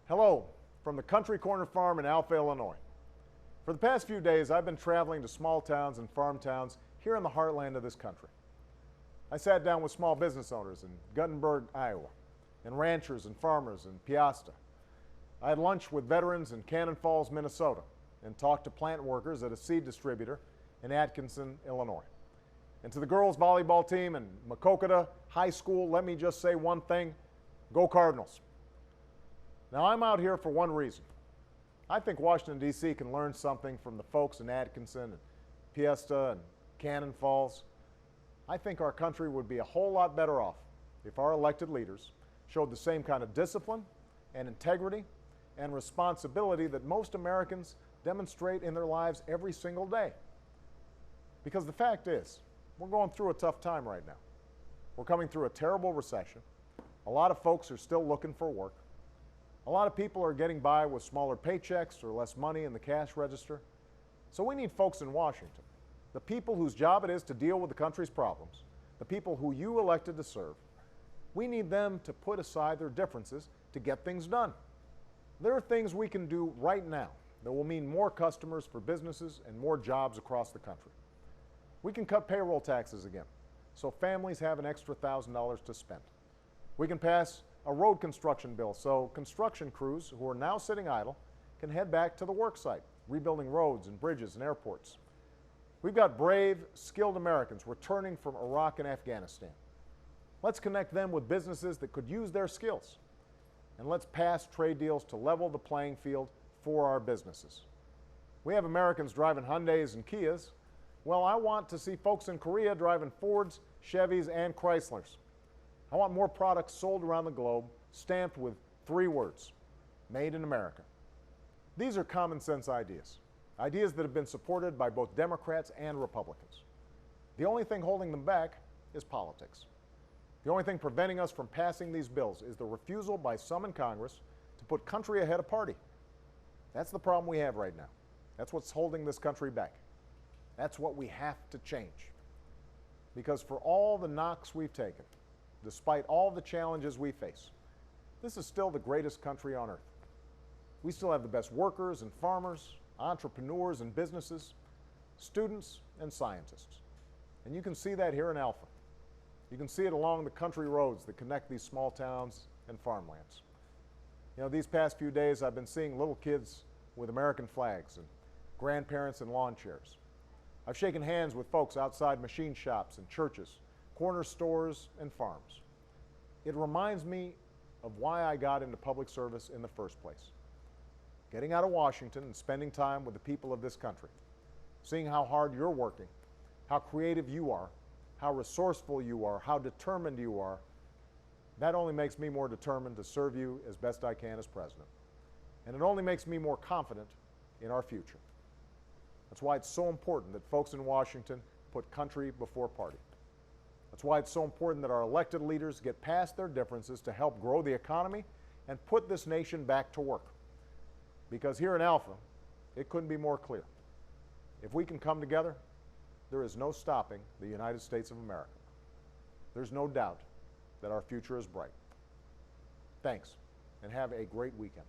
Hello from the Country Corner Farm in Alpha, Illinois. For the past few days, I've been traveling to small towns and farm towns here in the heartland of this country. I sat down with small business owners in Guttenberg, Iowa, and ranchers and farmers in Peosta. I had lunch with veterans in Cannon Falls, Minnesota, and talked to plant workers at a seed distributor in Atkinson, Illinois. And to the girls volleyball team in Maquoketa High School, let me just say one thing: go Cardinals. Now, I'm out here for one reason. I think Washington, D.C. can learn something from the folks in Atkinson and Peosta and Cannon Falls. I think our country would be a whole lot better off if our elected leaders showed the same kind of discipline and integrity and responsibility that most Americans demonstrate in their lives every single day. Because the fact is, we're going through a tough time right now. We're coming through a terrible recession. A lot of folks are still looking for work. A lot of people are getting by with smaller paychecks or less money in the cash register. So we need folks in Washington, the people whose job it is to deal with the country's problems, the people who you elected to serve. We need them to put aside their differences to get things done. There are things we can do right now that will mean more customers for businesses and more jobs across the country. We can cut payroll taxes again, so families have an extra $1,000 to spend. We can pass a road construction bill so construction crews who are now sitting idle can head back to the work site, rebuilding roads and bridges and airports. We've got brave, skilled Americans returning from Iraq and Afghanistan. Let's connect them with businesses that could use their skills. And let's pass trade deals to level the playing field for our businesses. We have Americans driving Hyundais and Kias. Well, I want to see folks in Korea driving Fords, Chevys, and Chryslers. I want more products sold around the globe stamped with 3 words: Made in America. These are common sense ideas, ideas that have been supported by both Democrats and Republicans. The only thing holding them back is politics. The only thing preventing us from passing these bills is the refusal by some in Congress to put country ahead of party. That's the problem we have right now. That's what's holding this country back. That's what we have to change. Because for all the knocks we've taken, despite all the challenges we face, this is still the greatest country on earth. We still have the best workers and farmers, entrepreneurs and businesses, students and scientists. And you can see that here in Alpha. You can see it along the country roads that connect these small towns and farmlands. You know, these past few days I've been seeing little kids with American flags and grandparents in lawn chairs. I've shaken hands with folks outside machine shops and churches, corner stores and farms. It reminds me of why I got into public service in the first place. Getting out of Washington and spending time with the people of this country, seeing how hard you're working, how creative you are, how resourceful you are, how determined you are, that only makes me more determined to serve you as best I can as president. And it only makes me more confident in our future. That's why it's so important that folks in Washington put country before party. That's why it's so important that our elected leaders get past their differences to help grow the economy and put this nation back to work. Because here in Alpha, it couldn't be more clear. If we can come together, there is no stopping the United States of America. There's no doubt that our future is bright. Thanks, and have a great weekend.